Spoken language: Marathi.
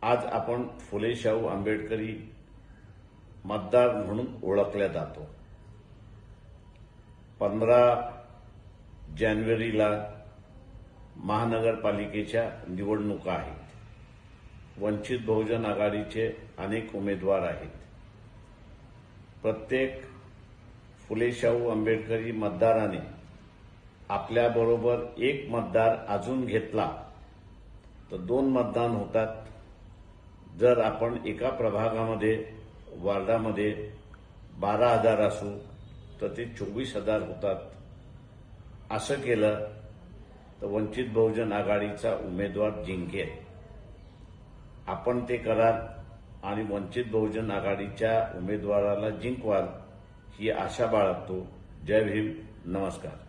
आज आपण फुले शाहू आंबेडकरी मतदार म्हणून ओळखल्या जातो। 15 जानेवारीला महानगरपालिकेच्या निवडणुका आहेत। वंचित बहुजन आघाडीचे अनेक उमेदवार आहेत। प्रत्येक फुले शाहू आंबेडकरी मतदाराने आपल्याबरोबर एक मतदार अजून घेतला तर 2 मतदान होतात। जर आपण एका प्रभागामध्ये वार्डामध्ये 12,000 असू तर ते 24,000 होतात। असं केलं तर वंचित बहुजन आघाडीचा उमेदवार जिंकेल। आपण ते कराल आणि वंचित बहुजन आघाडीच्या उमेदवाराला जिंकवाल ही आशा बाळगतो। जय भीम, नमस्कार।